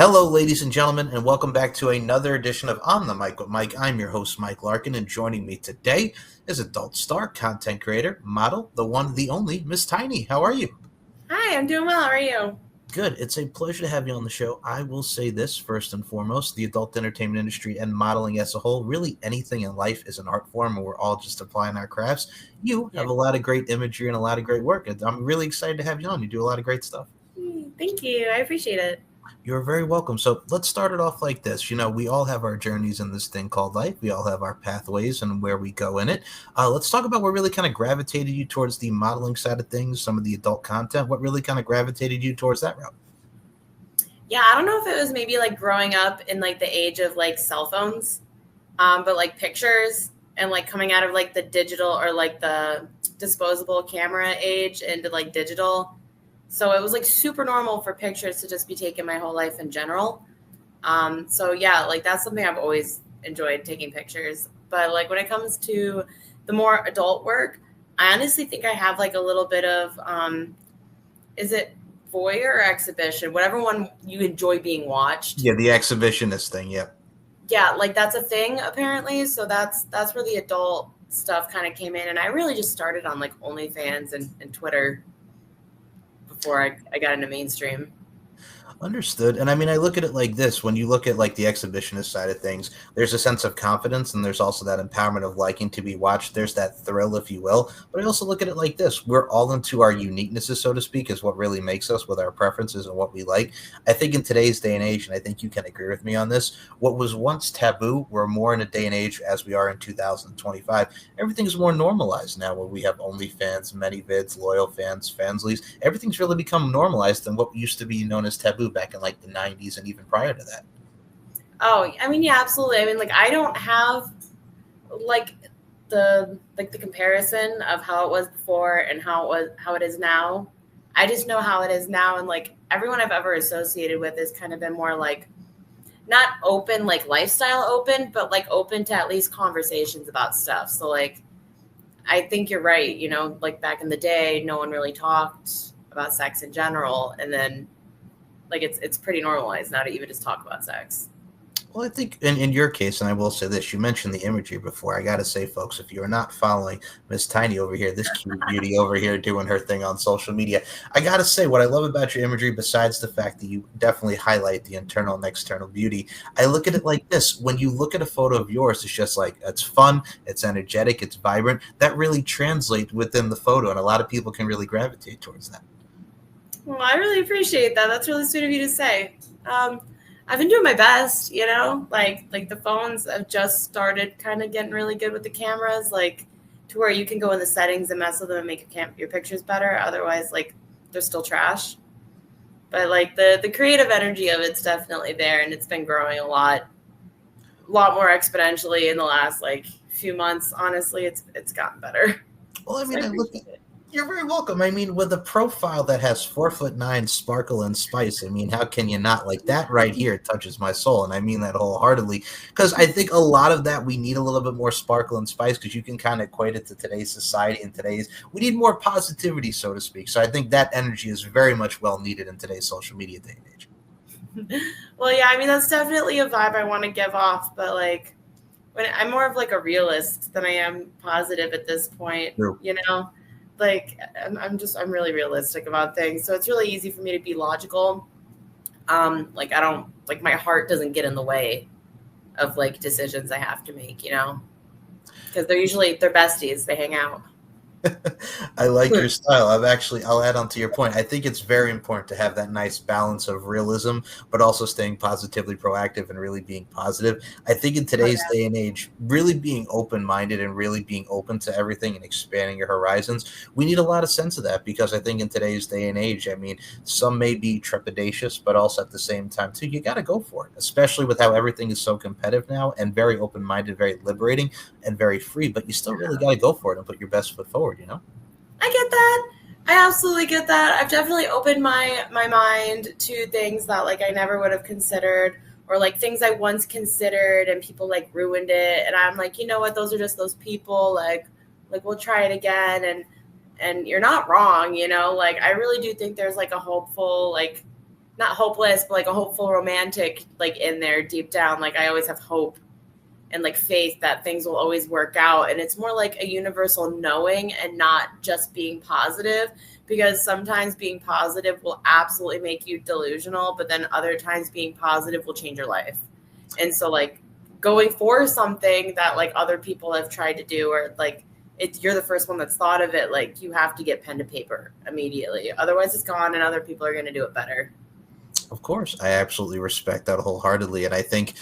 Hello, ladies and gentlemen, and welcome back to another edition of On the Mic with Mike. I'm your host, Mike Larkin, and joining me today is adult star, content creator, model, the one, the only, Miss Tiny. How are you? Hi, I'm doing well. How are you? Good. It's a pleasure to have you on the show. I will say this first and foremost: the adult entertainment industry and modeling as a whole, really anything in life is an art form, and we're all just applying our crafts. You Yeah. have a lot of great imagery and a lot of great work. And I'm really excited to have you on. You do a lot of great stuff. Thank you. I appreciate it. You're very welcome. So let's start it off like this. We all have our journeys in this thing called life. We all have our pathways and where we go in it. Let's talk about what really kind of gravitated you towards the modeling side of things, some of the adult content. What really kind of gravitated you towards that route? Yeah, I don't know if it was maybe like growing up in like the age of like cell phones, but like pictures and like coming out of like the digital or like the disposable camera age into like digital. So it was like super normal for pictures to just be taken my whole life in general. So yeah, like that's something I've always enjoyed taking pictures. But like when it comes to the more adult work, I honestly think I have like a little bit of is it voyeur or exhibition, whatever one you enjoy being watched. Yeah, the exhibitionist thing. Yeah. Yeah, like that's a thing apparently. So that's where the adult stuff kind of came in, and I really just started on like OnlyFans and Twitter before I got into mainstream. Understood. And I mean, I look at it like this: when you look at like the exhibitionist side of things, there's a sense of confidence and there's also that empowerment of liking to be watched. There's that thrill, if you will. But I also look at it like this: we're all into our uniquenesses, so to speak, is what really makes us with our preferences and what we like. I think in today's day and age, and I think you can agree with me on this, what was once taboo, we're more in a day and age as we are in 2025. Everything's more normalized now where we have OnlyFans, many vids, loyal fans, fanslies. Everything's really become normalized than what used to be known as taboo back in like the 90s and even prior to that. Oh, I mean, yeah, absolutely. I mean, like I don't have like the comparison of how it was before and how it is now. I just know how it is now, and like everyone I've ever associated with has kind of been more like not open, like lifestyle open, but like open to at least conversations about stuff. So like I think you're right. Like back in the day, no one really talked about sex in general, and then like it's pretty normalized now to even just talk about sex. Well, I think in your case, and I will say this, you mentioned the imagery before. I got to say, folks, if you're not following Miss Tiny over here, this cute beauty over here doing her thing on social media, I got to say, what I love about your imagery, besides the fact that you definitely highlight the internal and external beauty, I look at it like this. When you look at a photo of yours, it's just like, it's fun, it's energetic, it's vibrant. That really translates within the photo, and a lot of people can really gravitate towards that. Well, I really appreciate that. That's really sweet of you to say. I've been doing my best, like the phones have just started kind of getting really good with the cameras, like to where you can go in the settings and mess with them and make your pictures better. Otherwise, like they're still trash. But like the creative energy of it's definitely there, and it's been growing a lot more exponentially in the last like few months. Honestly, it's gotten better. Well, I So I mean, I look appreciate it. You're very welcome. I mean, with a profile that has 4'9" sparkle and spice, I mean, how can you not? Like that right here touches my soul, and I mean that wholeheartedly. Because I think a lot of that we need a little bit more sparkle and spice because you can kind of equate it to today's society and today's. We need more positivity, so to speak. So I think that energy is very much well needed in today's social media day and age. Well, yeah, I mean that's definitely a vibe I want to give off, but like when I'm more of like a realist than I am positive at this point, True. like I'm really realistic about things, so it's really easy for me to be logical. Like I don't like my heart doesn't get in the way of like decisions I have to make, because they're besties, they hang out. I like your style. I'll add on to your point. I think it's very important to have that nice balance of realism, but also staying positively proactive and really being positive. I think in Oh, today's yeah. day and age, really being open minded and really being open to everything and expanding your horizons, we need a lot of sense of that because I think in today's day and age, I mean, some may be trepidatious, but also at the same time, too, you got to go for it, especially with how everything is so competitive now and very open minded, very liberating and very free. But you still really got to go for it and put your best foot forward. I get that. I absolutely get that. I've definitely opened my mind to things that like I never would have considered, or like things I once considered and people like ruined it, and I'm like, you know what, those are just those people, like we'll try it again, and you're not wrong, like I really do think there's like a hopeful, like not hopeless, but like a hopeful romantic, like in there deep down. Like I always have hope and like faith that things will always work out. And it's more like a universal knowing and not just being positive, because sometimes being positive will absolutely make you delusional, but then other times being positive will change your life. And so like going for something that like other people have tried to do, or like you're the first one that's thought of it, like you have to get pen to paper immediately. Otherwise it's gone and other people are going to do it better. Of course, I absolutely respect that wholeheartedly, and I think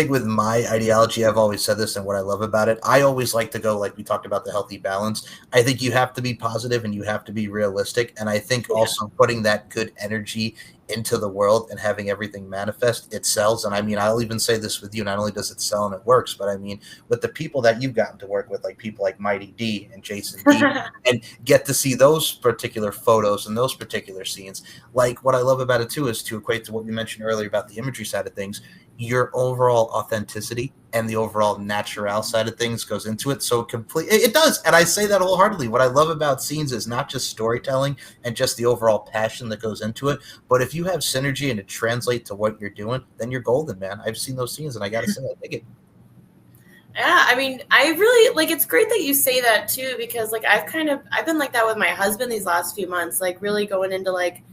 with my ideology, I've always said this, and what I love about it, I always like to go like we talked about the healthy balance. I think you have to be positive and you have to be realistic, and I think also putting that good energy into the world and having everything manifest, it sells. And I mean, I'll even say this with you: not only does it sell and it works, but I mean, with the people that you've gotten to work with, like people like Mighty D and Jason D, and get to see those particular photos and those particular scenes. Like what I love about it too is to equate to what we mentioned earlier about the imagery side of things, your overall authenticity and the overall natural side of things goes into it. So it does. And I say that wholeheartedly. What I love about scenes is not just storytelling and just the overall passion that goes into it, but if you have synergy and it translates to what you're doing, then you're golden, man. I've seen those scenes and I gotta say I dig it. Yeah, I mean, I really like, it's great that you say that too, because like I've been like that with my husband these last few months, like really going into like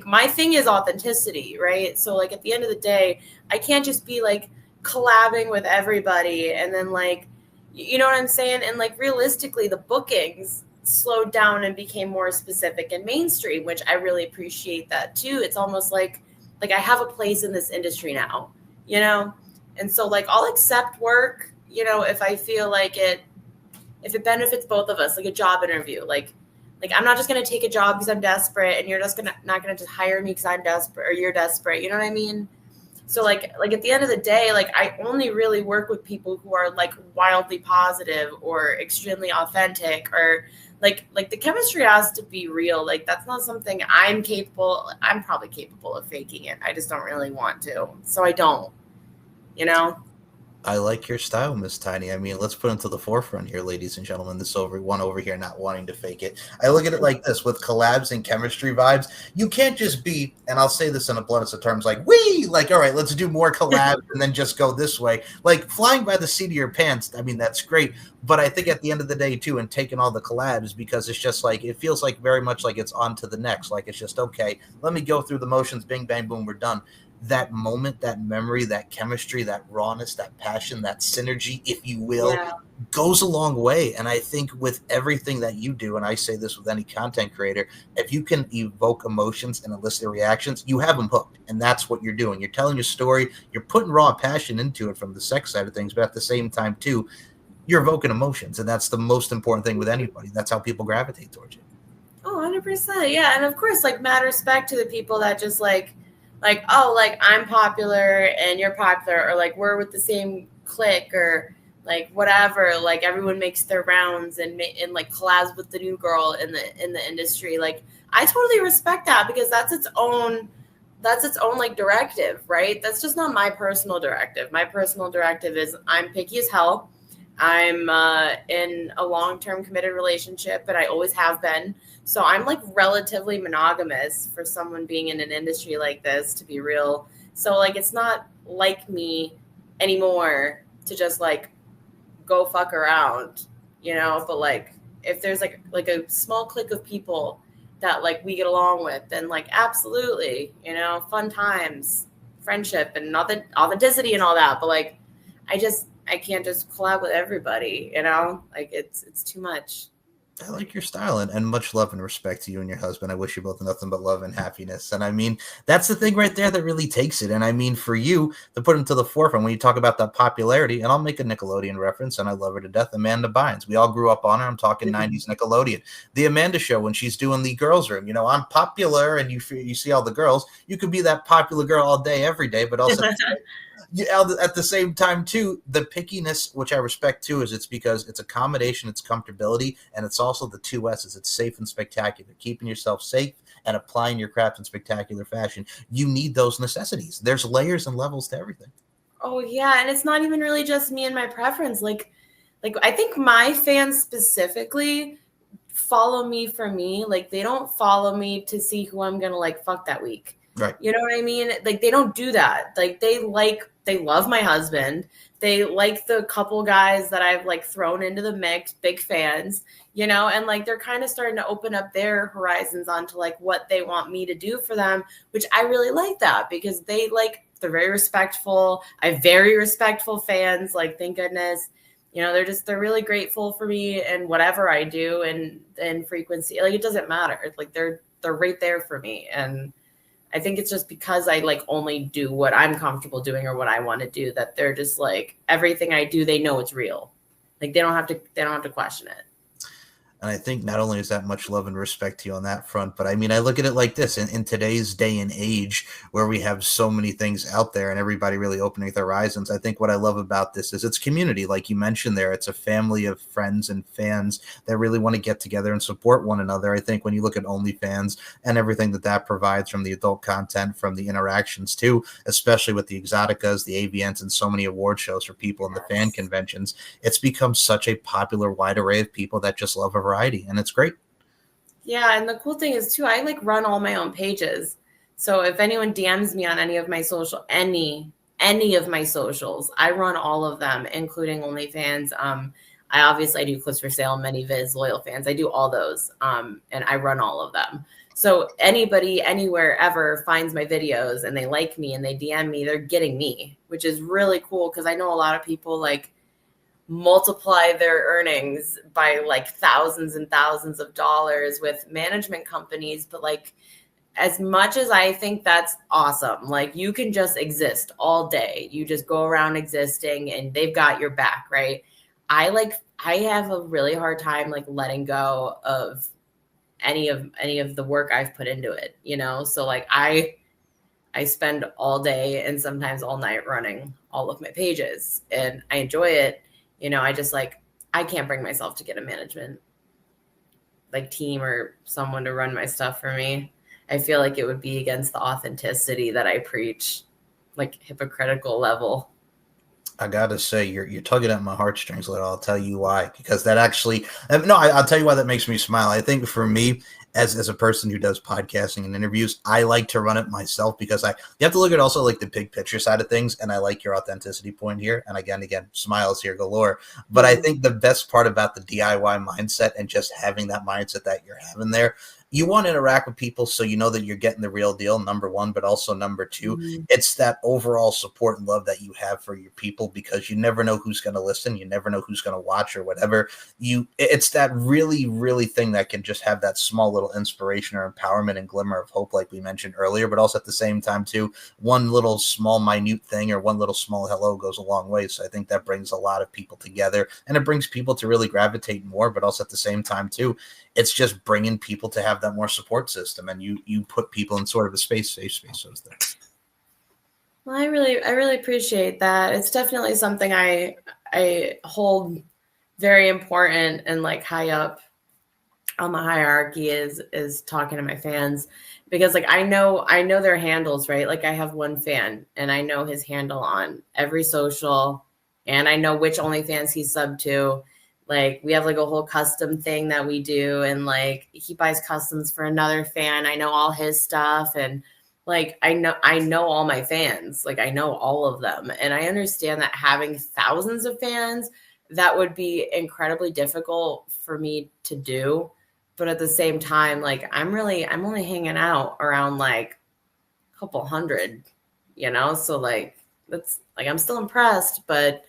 my thing is authenticity, right? So like at the end of the day, I can't just be like collabing with everybody and then like, you know what I'm saying? And like realistically, the bookings slowed down and became more specific and mainstream, which I really appreciate that too. It's almost like I have a place in this industry now, you know? And so like I'll accept work, you know, if I feel like if it benefits both of us, like a job interview, like I'm not just going to take a job because I'm desperate and you're just not going to just hire me because I'm desperate or you're desperate. You know what I mean? So like at the end of the day, like I only really work with people who are like wildly positive or extremely authentic, or like the chemistry has to be real. Like that's not something I'm probably capable of faking it. I just don't really want to. So I don't, you know? I like your style, Miss Tiny. I mean, let's put into the forefront here, ladies and gentlemen. This over here not wanting to fake it. I look at it like this: with collabs and chemistry vibes, you can't just be, and I'll say this in the bluntest of terms, like like, all right, let's do more collabs and then just go this way. Like flying by the seat of your pants. I mean, that's great, but I think at the end of the day too, and taking all the collabs, because it's just like it feels like very much like it's on to the next. Like it's just okay. Let me go through the motions. Bing, bang, boom. We're done. That moment, that memory, that chemistry, that rawness, that passion, that synergy, if you will, goes a long way. And I think with everything that you do, and I say this with any content creator, if you can evoke emotions and elicit reactions, you have them hooked. And that's what you're doing. You're telling your story, you're putting raw passion into it from the sex side of things, but at the same time, too, you're evoking emotions. And that's the most important thing with anybody. That's how people gravitate towards you. Oh, 100%. Yeah. And of course, like mad respect to the people that just like, oh, like I'm popular and you're popular, or like we're with the same clique, or like whatever, like everyone makes their rounds and like collabs with the new girl in the industry. Like I totally respect that, because that's its own like directive, right? That's just not my personal directive. My personal directive is I'm picky as hell. I'm in a long-term committed relationship, and I always have been. So I'm like relatively monogamous for someone being in an industry like this, to be real. So like it's not like me anymore to just like go fuck around, you know? But like if there's like a small clique of people that like we get along with, then like absolutely, you know, fun times, friendship and authenticity and all that. But like I can't just collab with everybody, you know? Like it's too much. I like your style, and much love and respect to you and your husband. I wish you both nothing but love and happiness. And I mean, that's the thing right there that really takes it. And I mean, for you to put into the forefront when you talk about that popularity, and I'll make a Nickelodeon reference, and I love her to death, Amanda Bynes. We all grew up on her. I'm talking 90s Nickelodeon. The Amanda Show, when she's doing the girls' room, you know, I'm popular, and you see all the girls. You could be that popular girl all day, every day, but also at the same time too, the pickiness, which I respect too, is it's because it's accommodation, it's comfortability, and it's also the two S's. It's safe and spectacular. Keeping yourself safe and applying your craft in spectacular fashion. You need those necessities. There's layers and levels to everything. Oh yeah, and it's not even really just me and my preference. Like I think my fans specifically follow me for me. Like they don't follow me to see who I'm gonna like fuck that week. Right. You know what I mean? Like they don't do that. Like they love my husband. They like the couple guys that I've like thrown into the mix, big fans, you know, and like they're kind of starting to open up their horizons onto like what they want me to do for them, which I really like that because they're very respectful. I have very respectful fans, like thank goodness. You know, they're really grateful for me and whatever I do and frequency. Like it doesn't matter. Like they're right there for me. And I think it's just because I like only do what I'm comfortable doing or what I want to do that they're just like everything I do, they know it's real. Like they don't have to question it. And I think not only is that much love and respect to you on that front, but I mean, I look at it like this in today's day and age where we have so many things out there and everybody really opening their horizons. I think what I love about this is it's community. Like you mentioned there, it's a family of friends and fans that really want to get together and support one another. I think when you look at OnlyFans and everything that provides from the adult content, from the interactions too, especially with the Exoticas, the AVNs, and so many award shows for people in the fan conventions, it's become such a popular wide array of people that just love a variety, and it's great. Yeah, and the cool thing is too, I like run all my own pages. So if anyone DMs me on any of my of my socials, I run all of them, including OnlyFans. I do clips for sale, ManyVids, loyal fans. I do all those, and I run all of them. So anybody, anywhere, ever finds my videos and they like me and they DM me, they're getting me, which is really cool because I know a lot of people like multiply their earnings by like thousands and thousands of dollars with management companies. But like, as much as I think that's awesome, like you can just exist all day. You just go around existing and they've got your back, right? I have a really hard time like letting go of any of the work I've put into it, you know? So like I spend all day and sometimes all night running all of my pages and I enjoy it. You know, I can't bring myself to get a management like team or someone to run my stuff for me. I feel like it would be against the authenticity that I preach, like hypocritical level. I gotta say, you're tugging at my heartstrings a little. I'll tell you why. Because that actually, no, I'll tell you why that makes me smile. I think for me, as a person who does podcasting and interviews, I like to run it myself because you have to look at also like the big picture side of things, and I like your authenticity point here. And again, smiles here galore. But I think the best part about the DIY mindset and just having that mindset that you're having there, you want to interact with people so you know that you're getting the real deal, number one, but also number two, it's that overall support and love that you have for your people because you never know who's going to listen. You never know who's going to watch or whatever. It's that really, really thing that can just have that small little inspiration or empowerment and glimmer of hope, like we mentioned earlier, but also at the same time too, one little small minute thing or one little small hello goes a long way. So I think that brings a lot of people together and it brings people to really gravitate more, but also at the same time too, it's just bringing people to have that more support system, and you put people in sort of a safe space. So there. Well, I really appreciate that. It's definitely something I hold very important and like high up on the hierarchy is talking to my fans because like I know their handles, right? Like I have one fan and I know his handle on every social and I know which OnlyFans he's subbed to. Like we have like a whole custom thing that we do and like he buys customs for another fan. I know all his stuff and like I know all my fans. Like I know all of them. And I understand that having thousands of fans, that would be incredibly difficult for me to do. But at the same time, like I'm only hanging out around like a couple hundred, you know? So like that's like I'm still impressed, but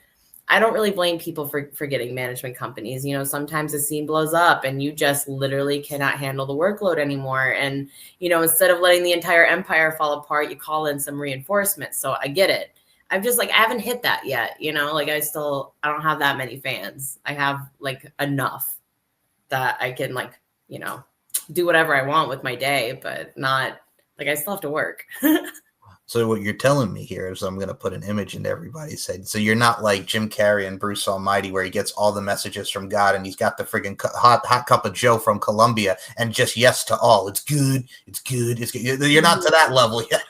I don't really blame people for getting management companies. You know, sometimes the scene blows up and you just literally cannot handle the workload anymore. And, you know, instead of letting the entire empire fall apart, you call in some reinforcements. So I get it. I'm just like, I haven't hit that yet. You know, like I don't have that many fans. I have like enough that I can like, you know, do whatever I want with my day, but not like I still have to work. So what you're telling me here is I'm going to put an image into everybody's head. So you're not like Jim Carrey and Bruce Almighty where he gets all the messages from God and he's got the friggin' hot cup of Joe from Colombia and just yes to all. It's good. It's good. It's good. You're not to that level yet.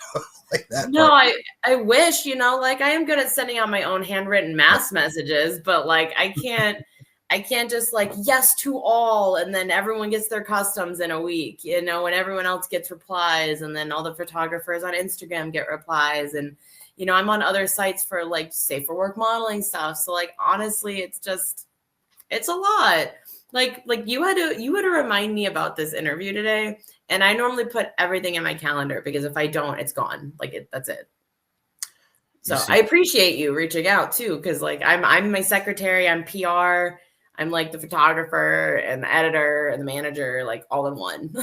Like that. No, I wish, you know, like I am good at sending out my own handwritten mass messages, but like I I can't just like yes to all and then everyone gets their customs in a week, you know, and everyone else gets replies and then all the photographers on Instagram get replies. And, you know, I'm on other sites for like safe for work modeling stuff. So like, honestly, it's a lot. Like you had to remind me about this interview today. And I normally put everything in my calendar because if I don't, it's gone. Like that's it. So I appreciate you reaching out too. Cause like I'm my secretary, I'm PR, I'm like the photographer and the editor and the manager, like all in one.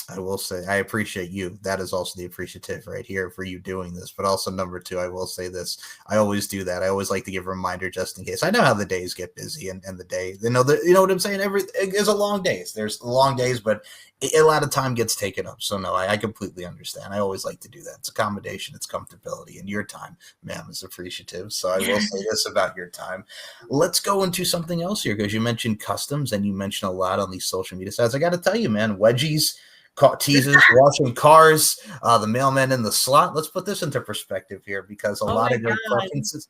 I will say I appreciate you. That is also the appreciative right here for you doing this. But also number two, I will say this. I always do that. I always like to give a reminder just in case. I know how the days get busy and the day, you know what I'm saying? It's a long days. There's long days, but a lot of time gets taken up. So no, I completely understand. I always like to do that. It's accommodation, it's comfortability, and your time, ma'am, is appreciative. So I will say this about your time. Let's go into something else here because you mentioned customs and you mentioned a lot on these social media sites. I got to tell you, man, wedgies, teases, washing cars, the mailman in the slot. Let's put this into perspective here because a lot of great preferences.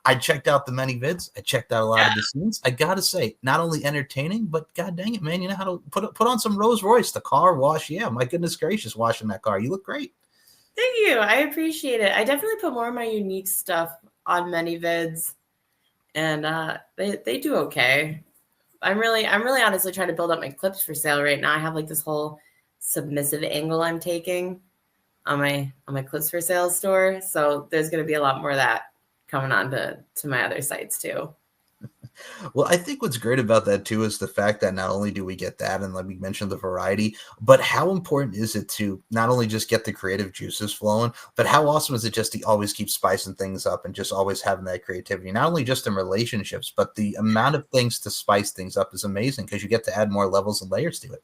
I checked out the many vids. I checked out a lot of the scenes. I gotta say, not only entertaining, but god dang it, man, you know how to put on some Rolls Royce, the car wash. Yeah, my goodness gracious, washing that car. You look great. Thank you. I appreciate it. I definitely put more of my unique stuff on many vids, and they do okay. I'm really honestly trying to build up my clips for sale right now. I have like this whole submissive angle I'm taking on my clips for sale store. So there's going to be a lot more of that coming on to my other sites too. Well, I think what's great about that too is the fact that not only do we get that, and like we mentioned the variety, but how important is it to not only just get the creative juices flowing, but how awesome is it just to always keep spicing things up and just always having that creativity, not only just in relationships, but the amount of things to spice things up is amazing because you get to add more levels and layers to it.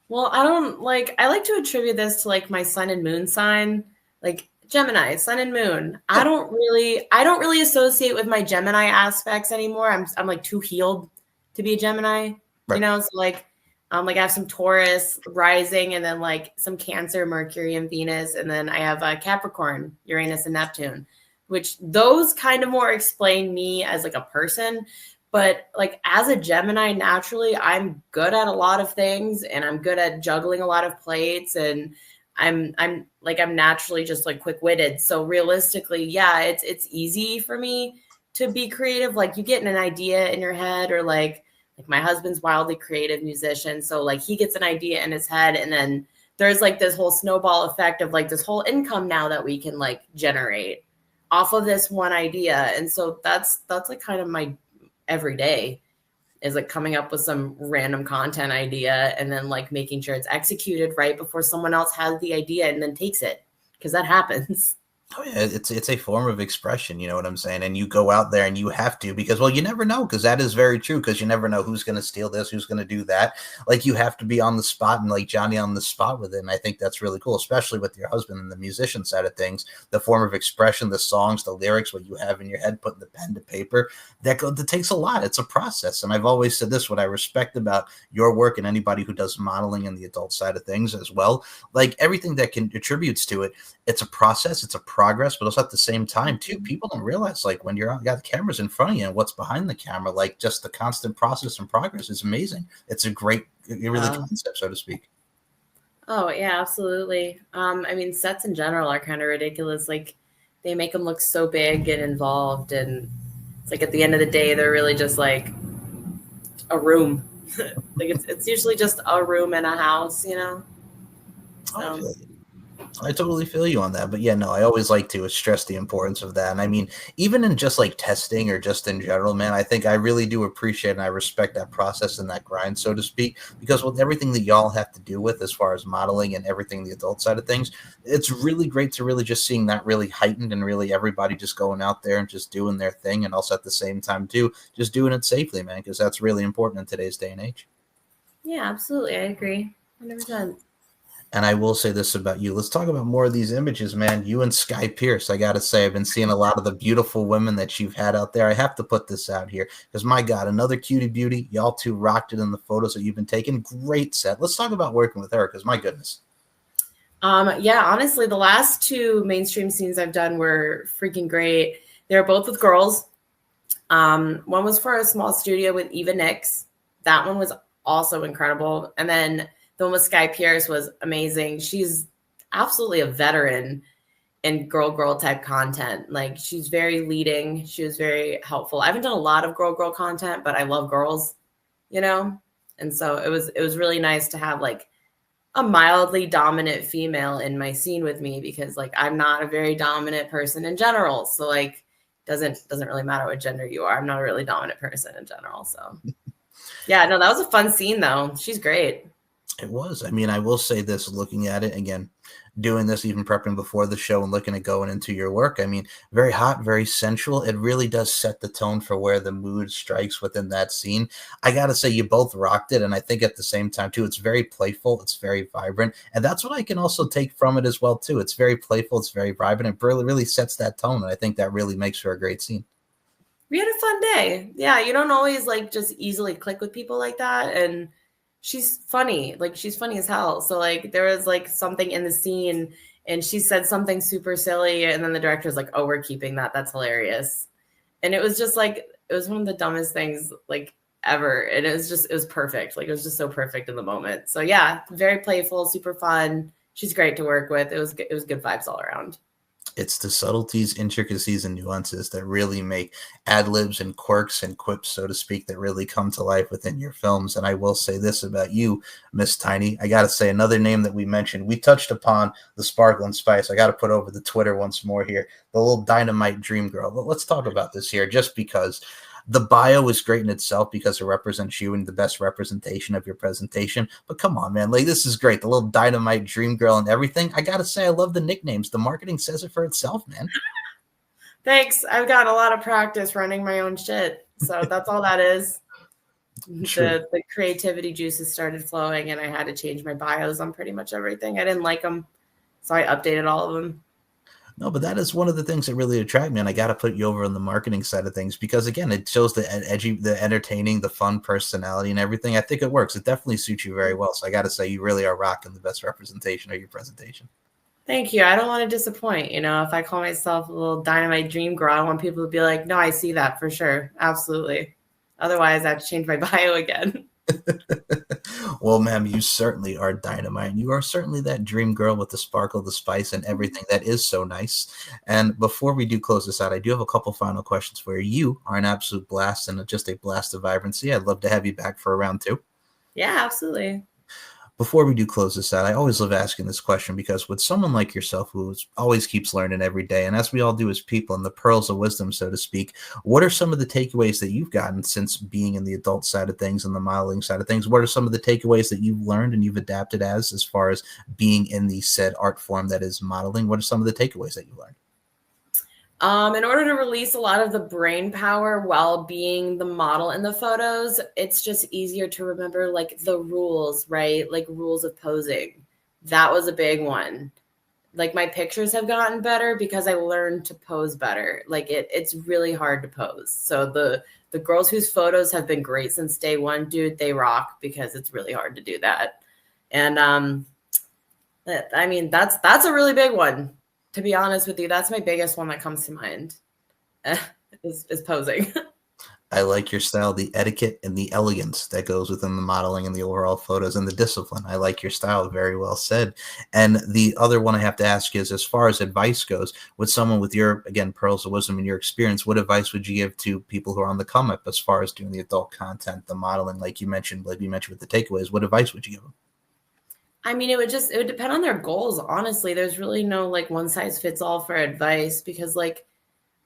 Well, I like to attribute this to like my sun and moon sign, like Gemini, sun and moon. I don't really associate with my Gemini aspects anymore. I'm like too healed to be a Gemini, right. You know, so like I have some Taurus rising and then like some Cancer, Mercury and Venus. And then I have Capricorn, Uranus and Neptune, which those kind of more explain me as like a person. But like as a Gemini, naturally, I'm good at a lot of things and I'm good at juggling a lot of plates and I'm naturally just like quick-witted. So realistically, yeah, it's easy for me to be creative. Like you get an idea in your head or like my husband's wildly creative musician. So like he gets an idea in his head and then there's like this whole snowball effect of like this whole income now that we can like generate off of this one idea. And so that's like kind of my every day is like coming up with some random content idea and then like making sure it's executed right before someone else has the idea and then takes it because that happens. Oh yeah, it's a form of expression, you know what I'm saying? And you go out there and you have to because well, you never know because that is very true because you never know who's going to steal this, who's going to do that. Like you have to be on the spot and like Johnny on the spot with it. And I think that's really cool, especially with your husband and the musician side of things, the form of expression, the songs, the lyrics, what you have in your head, putting the pen to paper, that takes a lot. It's a process. And I've always said this, what I respect about your work and anybody who does modeling and the adult side of things as well, like everything that contributes to it, it's a process, it's a progress, but also at the same time too, people don't realize like when you're got the cameras in front of you and what's behind the camera, like just the constant process and progress is amazing. It's a great, really concept, so to speak. Oh yeah, absolutely. I mean, sets in general are kind of ridiculous. Like they make them look so big and involved, and it's like at the end of the day, they're really just like a room. Like it's usually just a room in a house, you know. So. I totally feel you on that. But yeah, no, I always like to stress the importance of that. And I mean, even in just like testing or just in general, man, I think I really do appreciate and I respect that process and that grind, so to speak, because with everything that y'all have to do with as far as modeling and everything, the adult side of things, it's really great to really just seeing that really heightened and really everybody just going out there and just doing their thing. And also at the same time, too, just doing it safely, man, because that's really important in today's day and age. Yeah, absolutely. I agree. 100%. And I will say this about you. Let's talk about more of these images, man. You and Sky Pierce, I got to say, I've been seeing a lot of the beautiful women that you've had out there. I have to put this out here because, my God, another cutie beauty. Y'all two rocked it in the photos that you've been taking. Great set. Let's talk about working with her because, my goodness. Yeah, honestly, the last two mainstream scenes I've done were freaking great. They were both with girls. One was for a small studio with Eva Nix. That one was also incredible. And then the one with Sky Pierce was amazing. She's absolutely a veteran in girl type content. Like she's very leading. She was very helpful. I haven't done a lot of girl content, but I love girls, you know? And so it was really nice to have like a mildly dominant female in my scene with me, because like I'm not a very dominant person in general. So like doesn't really matter what gender you are. I'm not a really dominant person in general. So yeah, no, that was a fun scene though. She's great. It was. I mean, I will say this, looking at it again, doing this, even prepping before the show and looking at going into your work. I mean, very hot, very sensual. It really does set the tone for where the mood strikes within that scene. I got to say, you both rocked it. And I think at the same time, too, it's very playful. It's very vibrant. And that's what I can also take from it as well, too. It's very playful. It's very vibrant. It really sets that tone. And I think that really makes for a great scene. We had a fun day. Yeah, you don't always like just easily click with people like that. And she's funny. Like she's funny as hell. So like there was like something in the scene and she said something super silly. And then the director's like, oh, we're keeping that. That's hilarious. And it was just like, it was one of the dumbest things like ever. And it was perfect. Like it was just so perfect in the moment. So yeah, very playful, super fun. She's great to work with. It was good vibes all around. It's the subtleties, intricacies, and nuances that really make ad-libs and quirks and quips, so to speak, that really come to life within your films. And I will say this about you, Miss Tiny. I got to say another name that we mentioned. We touched upon the Sparkle and Spice. I got to put over the Twitter once more here. The little dynamite dream girl. But let's talk about this here, just because the bio is great in itself because it represents you and the best representation of your presentation. But come on, man. Like, this is great. The little dynamite dream girl and everything. I got to say, I love the nicknames. The marketing says it for itself, man. Thanks. I've got a lot of practice running my own shit. So that's all that is. The creativity juices started flowing and I had to change my bios on pretty much everything. I didn't like them. So I updated all of them. No, but that is one of the things that really attract me, and I got to put you over on the marketing side of things because, again, it shows the edgy, the entertaining, the fun personality, and everything. I think it works. It definitely suits you very well. So I got to say, you really are rocking the best representation of your presentation. Thank you. I don't want to disappoint. You know, if I call myself a little dynamite dream girl, I want people to be like, no, I see that for sure. Absolutely. Otherwise, I have to change my bio again. Well, ma'am, you certainly are dynamite. You are certainly that dream girl with the sparkle, the spice, and everything that is so nice. And before we do close this out, I do have a couple final questions for you. You are an absolute blast and just a blast of vibrancy. I'd love to have you back for a round two. Yeah, absolutely. Before we do close this out, I always love asking this question because with someone like yourself who always keeps learning every day, and as we all do as people, and the pearls of wisdom, so to speak, what are some of the takeaways that you've gotten since being in the adult side of things and the modeling side of things? What are some of the takeaways that you've learned and you've adapted as far as being in the said art form that is modeling? What are some of the takeaways that you learned? In order to release a lot of the brain power while being the model in the photos, it's just easier to remember like the rules, right? Like rules of posing. That was a big one. Like my pictures have gotten better because I learned to pose better. Like it's really hard to pose. So the girls whose photos have been great since day one, dude, they rock because it's really hard to do that. And I mean, that's a really big one. To be honest with you, that's my biggest one that comes to mind is posing. I like your style, the etiquette and the elegance that goes within the modeling and the overall photos and the discipline. I like your style. Very well said. And the other one I have to ask is, as far as advice goes, with someone with your, again, pearls of wisdom and your experience, what advice would you give to people who are on the come up as far as doing the adult content, the modeling, like you mentioned with the takeaways? What advice would you give them? I mean, it would depend on their goals. Honestly, there's really no like one size fits all for advice because like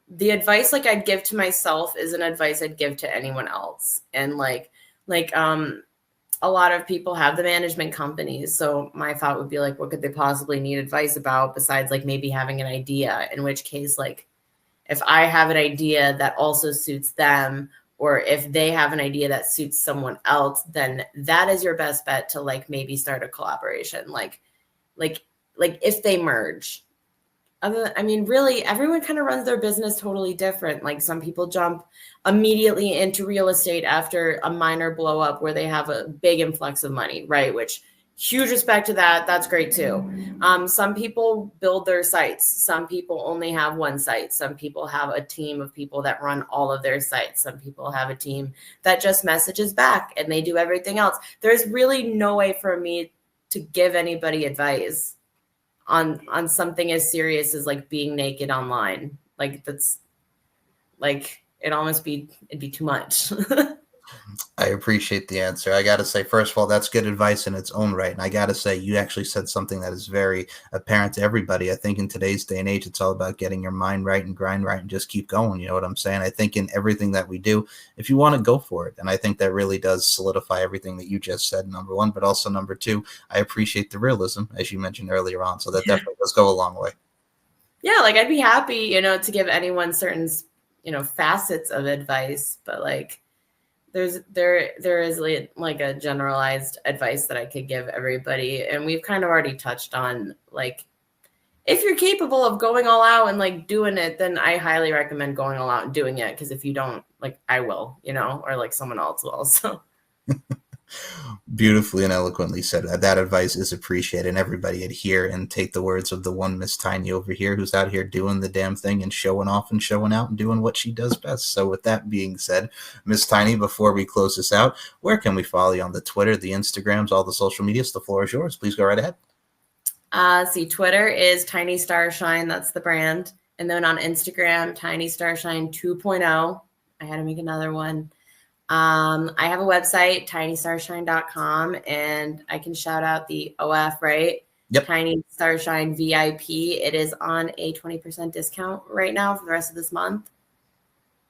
the advice like I'd give to myself isn't advice I'd give to anyone else. And like a lot of people have the management companies. So my thought would be like, what could they possibly need advice about besides like maybe having an idea? In which case, like if I have an idea that also suits them, or if they have an idea that suits someone else, then that is your best bet to like maybe start a collaboration. Like if they merge. I mean, really, everyone kind of runs their business totally different. Like some people jump immediately into real estate after a minor blow up where they have a big influx of money, right? Which huge respect to that. That's great too. Some people build their sites. Some people only have one site. Some people have a team of people that run all of their sites. Some people have a team that just messages back and they do everything else. There's really no way for me to give anybody advice on something as serious as like being naked online. Like that's like it'd be too much. I appreciate the answer. I got to say, first of all, that's good advice in its own right. And I got to say, you actually said something that is very apparent to everybody. I think in today's day and age, it's all about getting your mind right and grind right and just keep going. You know what I'm saying? I think in everything that we do, if you want to go for it. And I think that really does solidify everything that you just said, number one. But also, number two, I appreciate the realism, as you mentioned earlier on. So that definitely does go a long way. Yeah, like I'd be happy, to give anyone certain, facets of advice, but like, there is like a generalized advice that I could give everybody, and we've kind of already touched on, like, if you're capable of going all out and like doing it, then I highly recommend going all out and doing it, because if you don't, like, I will, or like someone else will. So Beautifully and eloquently said. That advice is appreciated, and everybody adhere and take the words of the one Miss Tiny over here, who's out here doing the damn thing and showing off and showing out and doing what she does best. So with that being said, Miss Tiny, before we close this out, where can we follow you on the Twitter, the Instagrams, all the social medias? The floor is yours. Please go right ahead. Twitter is Tiny Starshine. That's the brand. And then on Instagram, Tiny Starshine 2.0. I had to make another one. I have a website, tinystarshine.com, and I can shout out the OF, right? Yep. Tiny Starshine VIP. It is on a 20% discount right now for the rest of this month.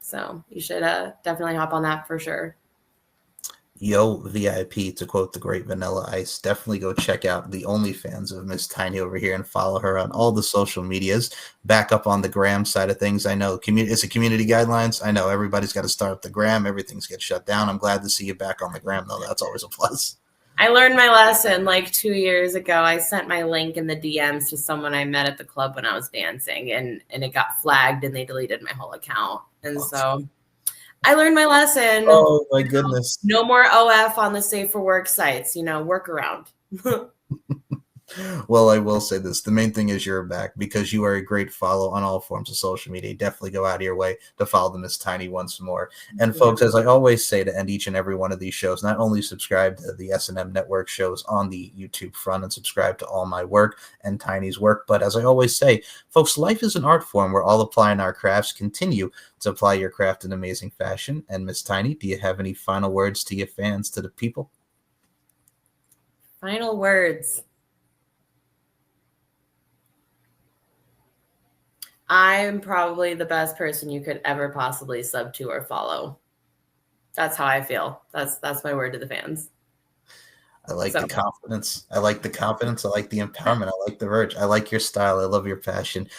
So you should definitely hop on that for sure. Yo, VIP, to quote the great Vanilla Ice. Definitely go check out the OnlyFans of Miss Tiny over here and follow her on all the social medias. Back up on the gram side of things. I know it's a community guidelines. I know everybody's got to start up the gram. Everything's get shut down. I'm glad to see you back on the gram, though. That's always a plus. I learned my lesson like 2 years ago. I sent my link in the DMs to someone I met at the club when I was dancing, and it got flagged and they deleted my whole account. And so I learned my lesson. Oh, my goodness. No more OF on the Safe for Work sites, work around. Well, I will say this. The main thing is you're back, because you are a great follow on all forms of social media. Definitely go out of your way to follow the Miss Tiny once more. And folks, as I always say to end each and every one of these shows, not only subscribe to the S&M Network shows on the YouTube front and subscribe to all my work and Tiny's work, but as I always say, folks, life is an art form. We're all applying our crafts. Continue to apply your craft in amazing fashion. And Miss Tiny, do you have any final words to your fans, to the people? Final words. I'm probably the best person you could ever possibly sub to or follow. That's how I feel. That's my word to the fans. I like the confidence. I like the confidence. I like the empowerment. I like the verge. I like your style. I love your passion.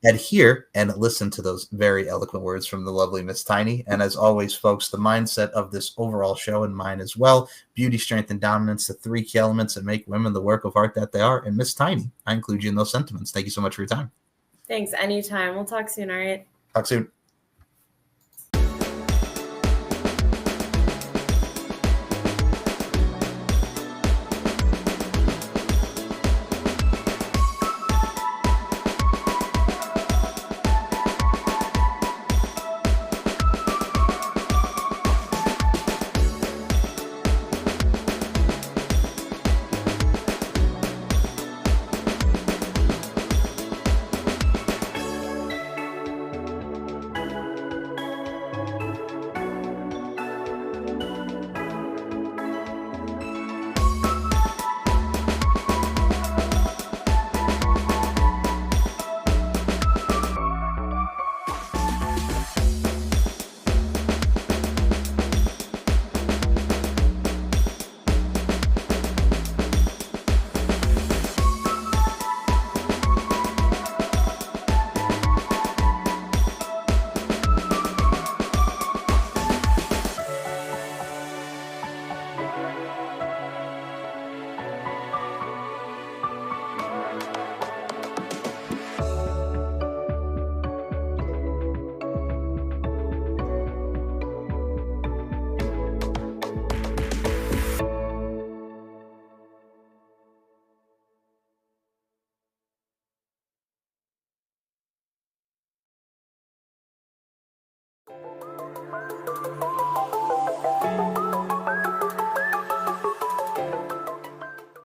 Adhere and listen to those very eloquent words from the lovely Miss Tiny. And as always, folks, the mindset of this overall show, and mine as well: beauty, strength, and dominance, the three key elements that make women the work of art that they are. And Miss Tiny, I include you in those sentiments. Thank you so much for your time. Thanks. Anytime. We'll talk soon. All right. Talk soon.